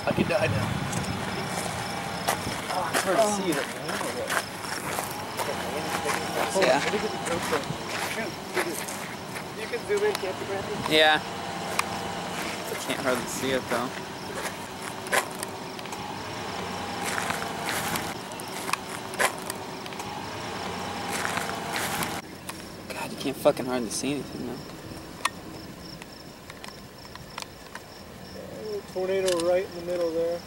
I could die now. Oh, it's hard to see it. Yeah. You can zoom in, can't you, Brandon? Yeah. Can't hardly see it though. God, you can't fucking hardly see anything though. Tornado right in the middle there.